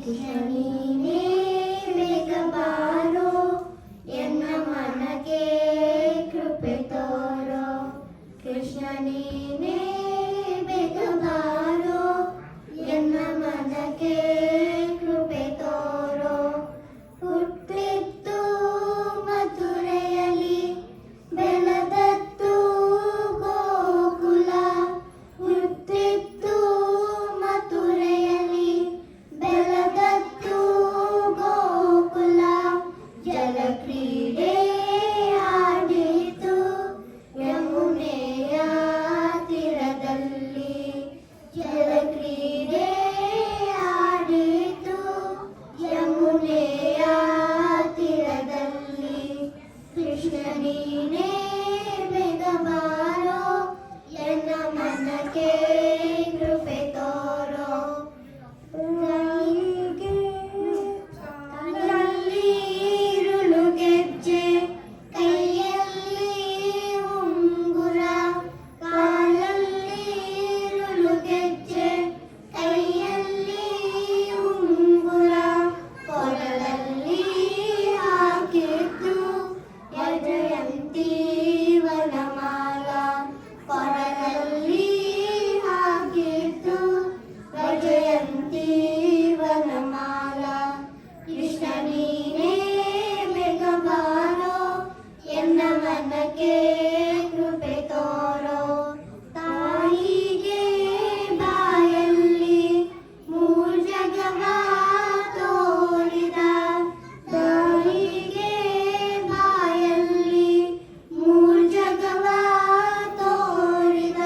ಕೃಷ್ಣ ನೀನೇ ಬೇಗ ಬಾರೋ, ಎನ್ನ ಮನಕ್ಕೆ ಕೃಪೆ ತೋರೋ. ಕೃಷ್ಣ ನೀನೇ ಬೇಗ ಬಾರೋ, ಎನ್ನ ಮನಕ್ಕೆ ಕೃಪೆ ತೋರೋ. ಹುಟ್ಟಿತ್ತು ಮಥುರೆಯಲ್ಲಿ, ಬೆಳೆದತ್ತು ಗೋಕುಲ. ಹುಟ್ಟಿತ್ತು ಮಥುರೆಯಲ್ಲಿ, ಬೆಳೆದತ್ತು ಗೋಕುಲ. ಜಲಕ್ರೀಡೆ ಆಡಿತು ಯಮುನೆಯ ತೀರದಲ್ಲಿ. ಜಲಕ್ರೀಡೆ ಆಡಿತು ಯಮುನೆಯ ತೀರದಲ್ಲಿ. ಕೃಷ್ಣ ನೀನೇ ಬೇಗ ಬಾರೋ, ಎನ್ನ ಮನಕ್ಕೆ ಕೃಪೆ ತೋರೋ. ಕಣ್ಣಲ್ಲಿ ಇರುಳು ಗೆಜ್ಜೆ, ಕೈಯಲ್ಲಿ ಉಂಗುರ. ಕಾಲಲ್ಲಿ ಇರುಳು ಗೆಜ್ಜೆ, ಕೈಯಲ್ಲಿ ಉಂಗುರ. ಕೊರಳಲ್ಲಿ ಹಾಕಿದ್ದು ವೈಜಯಂತಿ ವನಮಾಲ. ಕೊರಳಲ್ಲಿ ಹಾಕಿದ್ದು ವೈಜಯಂತಿ ವನಮಾಲ. ಕೃಷ್ಣ ನೀನೇ ಬೇಗ ಬಾರೋ, ಎನ್ನ ಮನಕ್ಕೆ ಕೃಪೆ ತೋರೋ. ತಾಯಿಗೆ ಬಾಯಲ್ಲಿ ಮೂರು ಜಗವ ತೋರಿದ. ತಾಯಿಗೆ ಬಾಯಲ್ಲಿ ಮೂರು ಜಗವ ತೋರಿದ.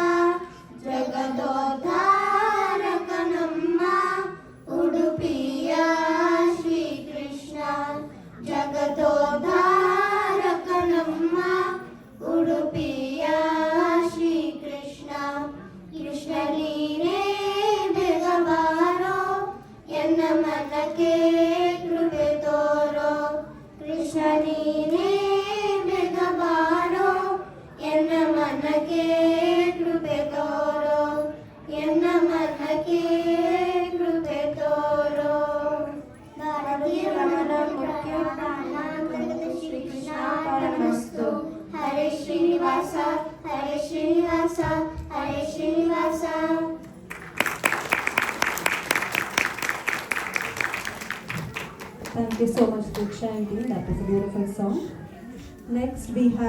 ಜಗದೋದ್ಧಾರಕ ನಮ್ಮ ಉಡುಪಿಯ ಶ್ರೀಕೃಷ್ಣ. ಜಗದೋದ್ಧಾರಕ ನಮ್ಮ ಉಡುಪಿಯ ಶ್ರೀಕೃಷ್ಣ. ಕೃಷ್ಣ ನೀನೇ ಬೇಗ ಬಾರೋ, ಎನ್ನ ಮನಕ್ಕೆ ಕೃಪೆ ತೋರೋ. ಕೃಷ್ಣ ನೀನೇ ಬೇಗ ಬಾರೋ, ಎನ್ನ ಮನಕ್ಕೆ ಕೃಪೆ ತೋರೋ. ಎನ್ನ ಮನಕ್ಕೆ ಕೃಪೆ ತೋರೋ. ಭಾರತೀಯ ರಮಣ ಮುಖ್ಯ ಶ್ರೀಕೃಷ್ಣ ಪರಮಸ್ತು. ಹರೇ ಶ್ರೀನಿವಾಸ, ಹರೇ ಶ್ರೀನಿವಾಸ, ಹರೇ Srinivasa. Thank you so much, Diksha and team. That was a beautiful song. Next we have